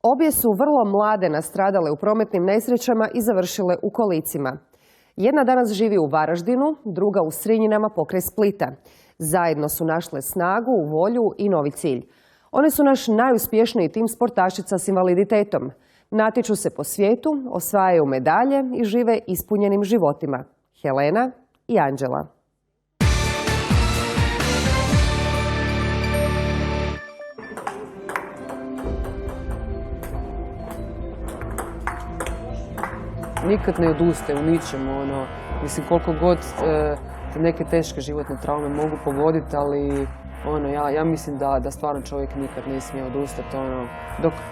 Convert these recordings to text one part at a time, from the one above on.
Obje su vrlo mlade nastradale u prometnim nesrećama i završile u kolicima. Jedna danas živi u Varaždinu, druga u Srinjinama pokraj Splita. Zajedno su našle snagu, volju i novi cilj. One su naš najuspješniji tim sportašica s invaliditetom. Natječu se po svijetu, osvajaju medalje i žive ispunjenim životima. Helena i Anđela. Nikad ne odustaje u ničemu, mislim koliko god te neke teške životne traume mogu pogoditi, ali ja mislim da stvarno čovjek nikad ne smije odustati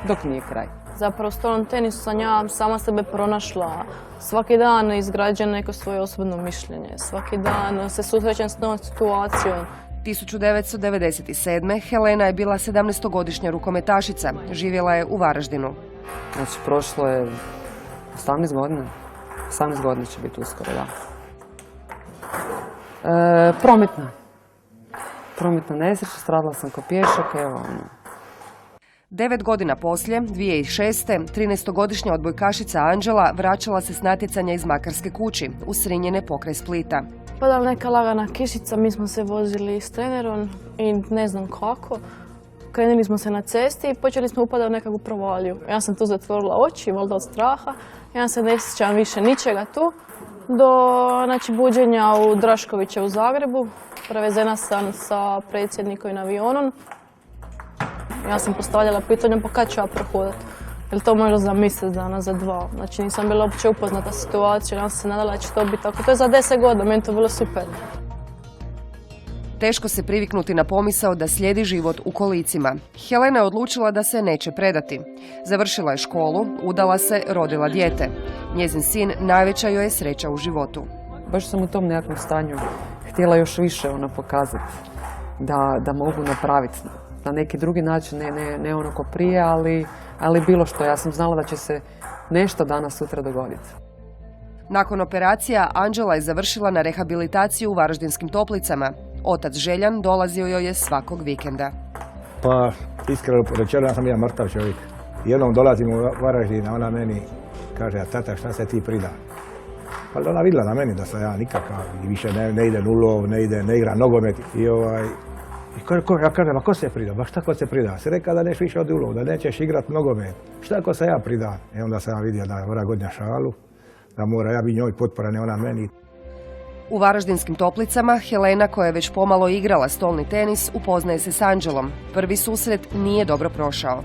dok nije kraj. Zapravo u stolnom tenisu sam ja sama sebe pronašla. Svaki dan izgrađujem neko svoje osobno mišljenje. Svaki dan se susrećem s novom situacijom. 1997. Helena je bila 17-godišnja rukometašica. Živjela je u Varaždinu. Znači, prošlo je 18 godina. 18 godina će biti uskoro, da. Prometna nesreća, stradala sam ko pješak, evo. 9 godina poslije, 2006. 13-godišnja odbojkašica Anđela vraćala se s natjecanja iz Makarske kući, u Srinjine pokraj Splita. Padala neka lagana kišica, mi smo se vozili s trenerom i ne znam kako. Krenuli smo se na cesti i počeli smo upadati u nekakvu provaliju. Ja sam tu zatvorila oči, valjda od straha. Ja se ne sjećam više ničega tu. Do buđenja u Draškoviće u Zagrebu. Prevezena sam sa predsjednikovim avionom. Ja sam postavljala pitanje pa kad ću ja prohodati. Je li to možda za mjesec dana, za 2? Znači nisam bila uopće upoznata situaciju. Ja sam se nadala da će to biti tako. To je za 10 godina, meni to bilo super. Teško se priviknuti na pomisao da slijedi život u kolicima. Helena je odlučila da se neće predati. Završila je školu, udala se, rodila dijete. Njezin sin najveća joj je sreća u životu. Baš sam u tom nekakvom stanju htjela još više pokazati da mogu napraviti na neki drugi način, ne ono ko prije, ali bilo što. Ja sam znala da će se nešto danas sutra dogoditi. Nakon operacija Anđela je završila na rehabilitaciju u Varaždinskim Toplicama. Otac Željan dolazio joj je svakog vikenda. Pa, iskreno rečeno, ja sam jedan mrtav čovjek. Jednom dolazim u Varaždin, a ona meni kaže, a tata, šta se ti prida? Pa ona vidjela na meni da sam ja nikakav i više ne idem u lov, ne igram nogomet. Ja kažem, a ko se prida? Ba šta ko se prida? Se reka da neš više odi u lov, da nećeš igrat nogomet. Šta ako se ja prida? I onda sam ja vidio da mora godina šalu, da mora ja bi njoj potpora, ne ona meni. U Varaždinskim Toplicama Helena, koja je već pomalo igrala stolni tenis, upoznaje se s Anđelom. Prvi susret nije dobro prošao.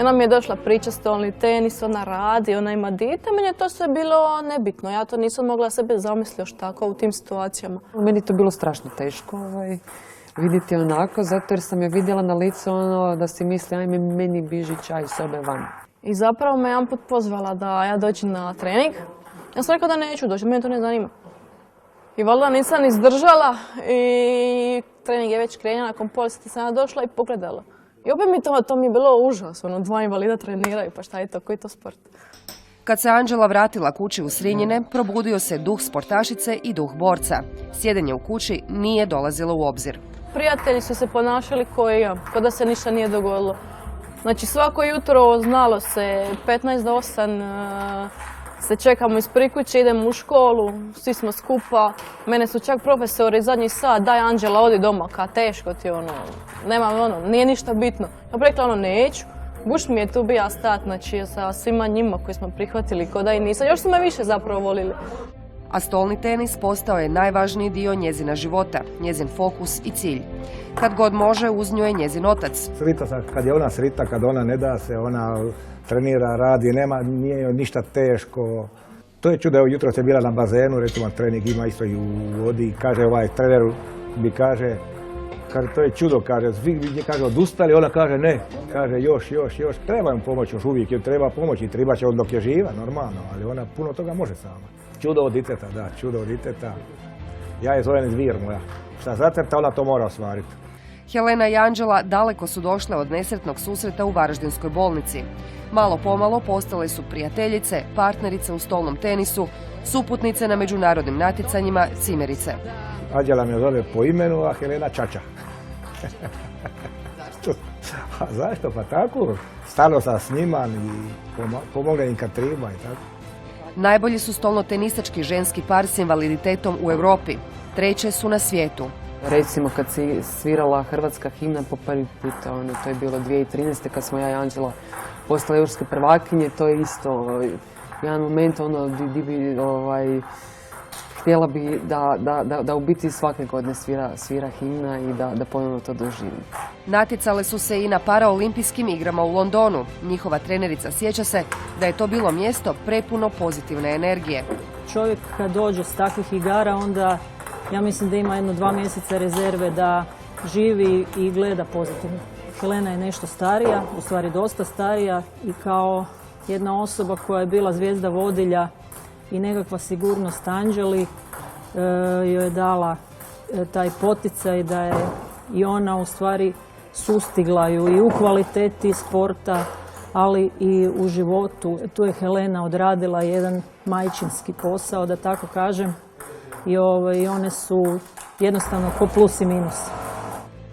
Ona mi je došla priča stolni tenis, ona radi, ona ima dijete, meni je to sve bilo nebitno. Ja to nisam mogla sebe zamisliti još tako u tim situacijama. Meni je to bilo strašno teško vidjeti onako, zato jer sam je vidjela na licu da si misli, ajme meni biži čaj iz sobe van. I zapravo me jedan put pozvala da ja dođem na trening. Ja sam rekla da neću doći, mene to ne zanima. I valjda nisam izdržala i trening je već krenula, nakon pola sata sam ja došla i pogledala. I opet to mi je bilo užas, dva invalida treniraju, pa šta je to, koji je to sport? Kad se Anđela vratila kući u Srinjine, probudio se duh sportašice i duh borca. Sjedenje u kući nije dolazilo u obzir. Prijatelji su se ponašali kao da se ništa nije dogodilo. Znači svako jutro znalo se 15 do 8 se čekamo ispred kuće, idemo u školu, svi smo skupa. Mene su čak profesori zadnji sat, daj Anđela, odi doma, ka teško ti nije ništa bitno. Ja bih rekla neću, buš mi je tu bija stat, znači sa svima njima koji smo prihvatili, ko da i nisam. Još su me više zapravo volili. A stolni tenis postao je najvažniji dio njezina života, njezin fokus i cilj. Kad god može, uz nju je njezin otac. Srita sam, kad je ona srita, kad ona ne da se, ona trenira, radi, nije joj ništa teško. To je čudo, evo jutro se bila na bazenu, recimo trening ima isto i u vodi, kaže trener mi kaže, to je čudo, kaže, svi kaže odustali, ona kaže ne, kaže još, treba im pomoć još uvijek, jer treba pomoć i treba će dok je živa, normalno, ali ona puno toga može sama. Čudo od diteta, da, čudo od diteta. Ja je zovem zvir moja. Šta zacrta, ona to mora ostvariti. Helena i Anđela daleko su došle od nesretnog susreta u Varaždinskoj bolnici. Malo pomalo postale su prijateljice, partnerice u stolnom tenisu, suputnice na međunarodnim natjecanjima, cimerice. Anđela me zove po imenu, a Helena Čača. Pa zašto? Pa tako. Stalo sam s njima i pomogne im kad treba i tako. Najbolji su stolnotenisački ženski par s invaliditetom u Europi. Treće su na svijetu. Recimo kad se svirala hrvatska himna po prvi puta, to je bilo 2013. kad smo ja i Anđela postale europske prvakinje, to je isto jedan moment di bi htjela bi da u biti svake godine svira himna i da ponovno to doživim. Natjecale su se i na paraolimpijskim igrama u Londonu. Njihova trenerica sjeća se da je to bilo mjesto prepuno pozitivne energije. Čovjek kad dođe s takvih igara, onda ja mislim da ima 1-2 mjeseca rezerve da živi i gleda pozitivno. Helena je nešto starija, u stvari dosta starija, i kao jedna osoba koja je bila zvijezda vodilja i nekakva sigurnost Anđeli joj je dala taj poticaj da je i ona u stvari sustigla ju i u kvaliteti sporta, ali i u životu. Tu je Helena odradila jedan majčinski posao, da tako kažem, i one su jednostavno ko plus i minus.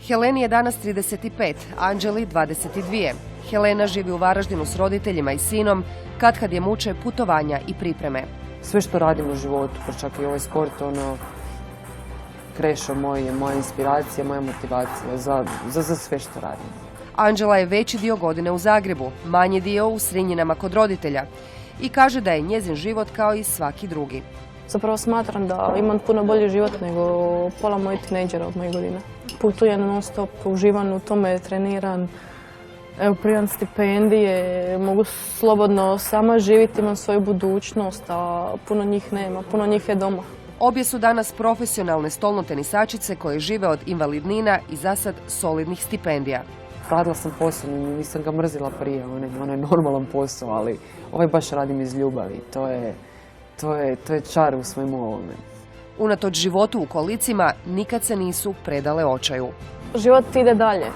Heleni je danas 35, Anđeli 22. Helena živi u Varaždinu s roditeljima i sinom, kad je muče putovanja i pripreme. Sve što radim u životu, pa čak i ovaj sport, Krešo moj je moja inspiracija, moja motivacija za sve što radim. Anđela je veći dio godine u Zagrebu, manji dio u Srinjinama kod roditelja i kaže da je njezin život kao i svaki drugi. Zapravo smatram da imam puno bolji život nego pola mojih tinejdžera od mojih godina. Putujem non stop, uživam u tome, treniram, evo primam stipendije, mogu slobodno sama živjeti, imam svoju budućnost, a puno njih nema, puno njih je doma. Obje su danas profesionalne stolnotenisačice koje žive od invalidnina i zasad solidnih stipendija. Radila sam posao, nisam ga mrzila prije, on je normalan posao, ali ovaj baš radim iz ljubavi. To je čar u svemu ovome. Unatoč životu u kolicima nikad se nisu predale očaju. Život ide dalje.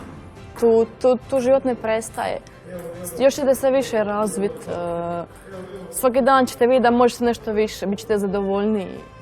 Tu život ne prestaje. Još ćete se više razviti. Svaki dan ćete vidjeti da možete nešto više, bit ćete zadovoljniji.